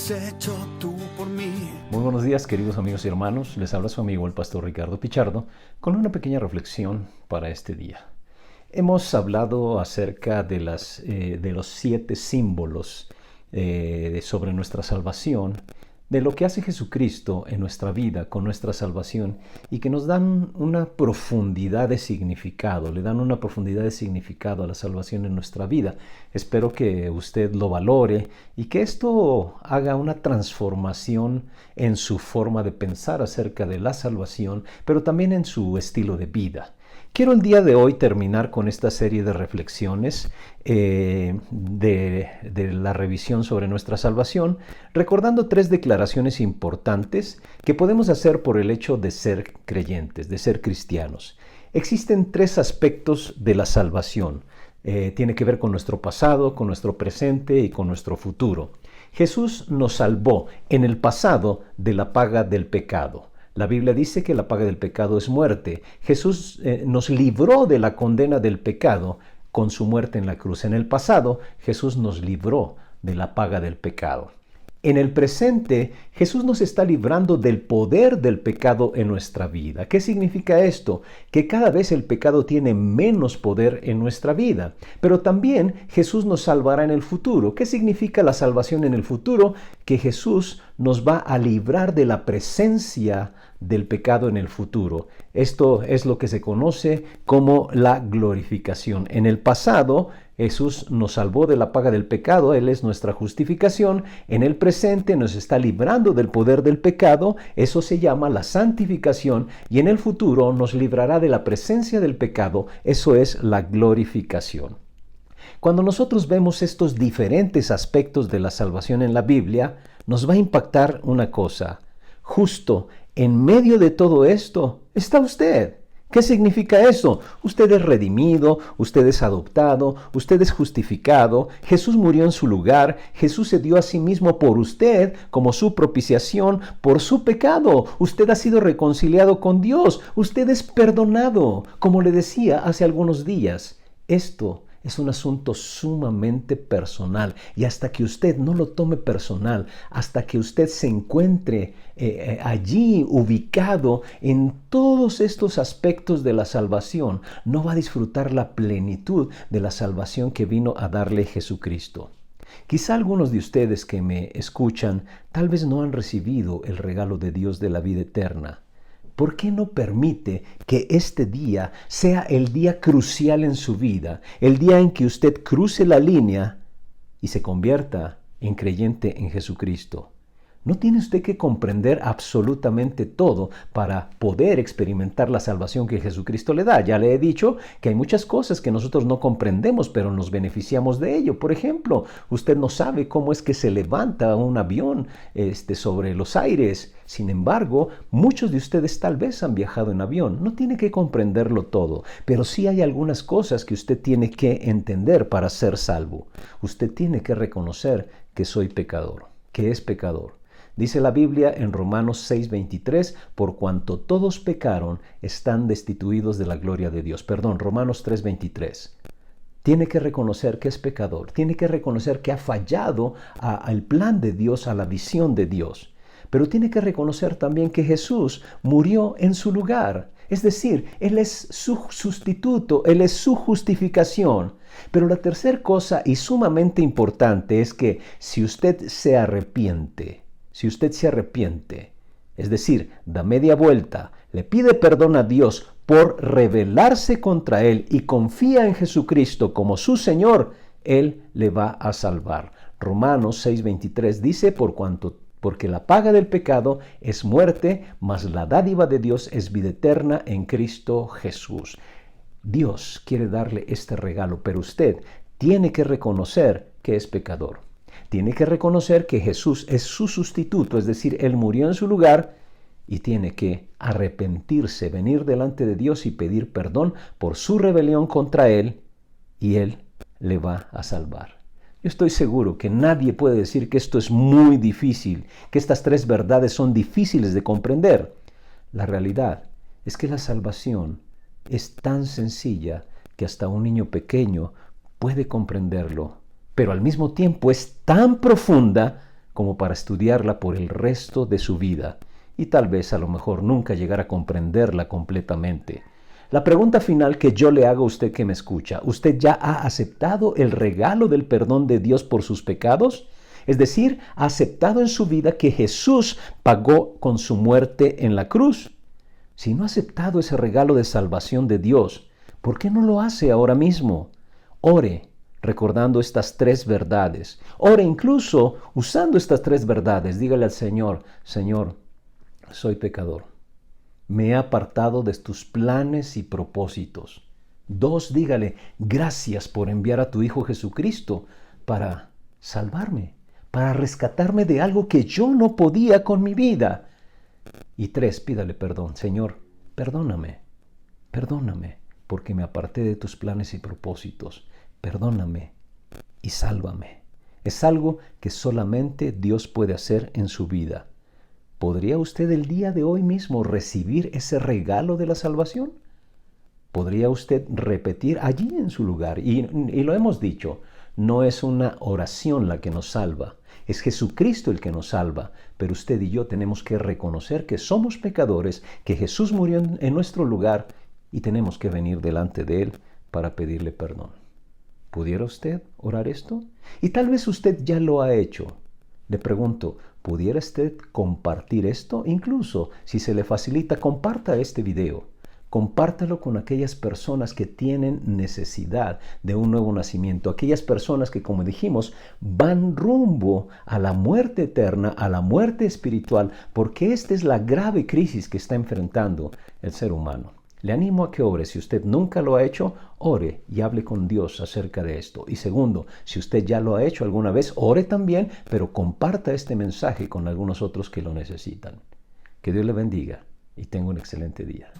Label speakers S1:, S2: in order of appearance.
S1: has hecho tú por mí.
S2: Muy buenos días, queridos amigos y hermanos. Les habla su amigo el pastor Ricardo Pichardo con una pequeña reflexión para este día. Hemos hablado acerca de los 7 símbolos sobre nuestra salvación, de lo que hace Jesucristo en nuestra vida con nuestra salvación y que nos dan una profundidad de significado, le dan una profundidad de significado a la salvación en nuestra vida. Espero que usted lo valore y que esto haga una transformación en su forma de pensar acerca de la salvación, pero también en su estilo de vida. Quiero el día de hoy terminar con esta serie de reflexiones de la revisión sobre nuestra salvación, recordando 3 declaraciones importantes que podemos hacer por el hecho de ser creyentes, de ser cristianos. Existen 3 aspectos de la salvación. Tiene que ver con nuestro pasado, con nuestro presente y con nuestro futuro. Jesús nos salvó en el pasado de la paga del pecado. La Biblia dice que la paga del pecado es muerte. Jesús nos libró de la condena del pecado con su muerte en la cruz. En el pasado, Jesús nos libró de la paga del pecado. En el presente, Jesús nos está librando del poder del pecado en nuestra vida. ¿Qué significa esto? Que cada vez el pecado tiene menos poder en nuestra vida. Pero también Jesús nos salvará en el futuro. ¿Qué significa la salvación en el futuro? Que Jesús nos va a librar de la presencia del pecado en el futuro. Esto es lo que se conoce como la glorificación. En el pasado, Jesús nos salvó de la paga del pecado, Él es nuestra justificación. En el presente nos está librando del poder del pecado, eso se llama la santificación, y en el futuro nos librará de la presencia del pecado, eso es la glorificación. Cuando nosotros vemos estos diferentes aspectos de la salvación en la Biblia, nos va a impactar una cosa. Justo en medio de todo esto está usted. ¿Qué significa eso? Usted es redimido, usted es adoptado, usted es justificado, Jesús murió en su lugar, Jesús se dio a sí mismo por usted como su propiciación por su pecado. Usted ha sido reconciliado con Dios, usted es perdonado, como le decía hace algunos días. Esto es un asunto sumamente personal y hasta que usted no lo tome personal, hasta que usted se encuentre allí ubicado en todos estos aspectos de la salvación, no va a disfrutar la plenitud de la salvación que vino a darle Jesucristo. Quizá algunos de ustedes que me escuchan tal vez no han recibido el regalo de Dios de la vida eterna. ¿Por qué no permite que este día sea el día crucial en su vida? El día en que usted cruce la línea y se convierta en creyente en Jesucristo. No tiene usted que comprender absolutamente todo para poder experimentar la salvación que Jesucristo le da. Ya le he dicho que hay muchas cosas que nosotros no comprendemos, pero nos beneficiamos de ello. Por ejemplo, usted no sabe cómo es que se levanta un avión sobre los aires. Sin embargo, muchos de ustedes tal vez han viajado en avión. No tiene que comprenderlo todo, pero sí hay algunas cosas que usted tiene que entender para ser salvo. Usted tiene que reconocer que soy pecador, que es pecador. Dice la Biblia en Romanos 6:23, por cuanto todos pecaron, están destituidos de la gloria de Dios. Romanos 3:23. Tiene que reconocer que es pecador, tiene que reconocer que ha fallado al plan de Dios, a la visión de Dios. Pero tiene que reconocer también que Jesús murió en su lugar. Es decir, Él es su sustituto, Él es su justificación. Pero la tercera cosa y sumamente importante es que si usted se arrepiente, es decir, da media vuelta, le pide perdón a Dios por rebelarse contra Él y confía en Jesucristo como su Señor, Él le va a salvar. Romanos 6:23 dice, porque la paga del pecado es muerte, mas la dádiva de Dios es vida eterna en Cristo Jesús. Dios quiere darle este regalo, pero usted tiene que reconocer que es pecador. Tiene que reconocer que Jesús es su sustituto, es decir, Él murió en su lugar y tiene que arrepentirse, venir delante de Dios y pedir perdón por su rebelión contra Él y Él le va a salvar. Yo estoy seguro que nadie puede decir que esto es muy difícil, que estas 3 verdades son difíciles de comprender. La realidad es que la salvación es tan sencilla que hasta un niño pequeño puede comprenderlo, pero al mismo tiempo es tan profunda como para estudiarla por el resto de su vida y tal vez a lo mejor nunca llegar a comprenderla completamente. La pregunta final que yo le hago a usted que me escucha: ¿usted ya ha aceptado el regalo del perdón de Dios por sus pecados? Es decir, ¿ha aceptado en su vida que Jesús pagó con su muerte en la cruz? Si no ha aceptado ese regalo de salvación de Dios, ¿por qué no lo hace ahora mismo? Ore recordando estas tres verdades. Ore incluso usando estas tres verdades. Dígale al Señor: Señor, soy pecador. Me he apartado de tus planes y propósitos. 2, dígale: gracias por enviar a tu Hijo Jesucristo para salvarme, para rescatarme de algo que yo no podía con mi vida. Y 3, pídale perdón: Señor, perdóname, porque me aparté de tus planes y propósitos. Perdóname y sálvame. Es algo que solamente Dios puede hacer en su vida. ¿Podría usted el día de hoy mismo recibir ese regalo de la salvación? ¿Podría usted repetir allí en su lugar? Y lo hemos dicho, no es una oración la que nos salva, es Jesucristo el que nos salva, pero usted y yo tenemos que reconocer que somos pecadores, que Jesús murió en nuestro lugar y tenemos que venir delante de Él para pedirle perdón. ¿Pudiera usted orar esto? Y tal vez usted ya lo ha hecho. Le pregunto, ¿pudiera usted compartir esto? Incluso, si se le facilita, comparta este video. Compártelo con aquellas personas que tienen necesidad de un nuevo nacimiento. Aquellas personas que, como dijimos, van rumbo a la muerte eterna, a la muerte espiritual, porque esta es la grave crisis que está enfrentando el ser humano. Le animo a que ore. Si usted nunca lo ha hecho, ore y hable con Dios acerca de esto. Y segundo, si usted ya lo ha hecho alguna vez, ore también, pero comparta este mensaje con algunos otros que lo necesitan. Que Dios le bendiga y tenga un excelente día.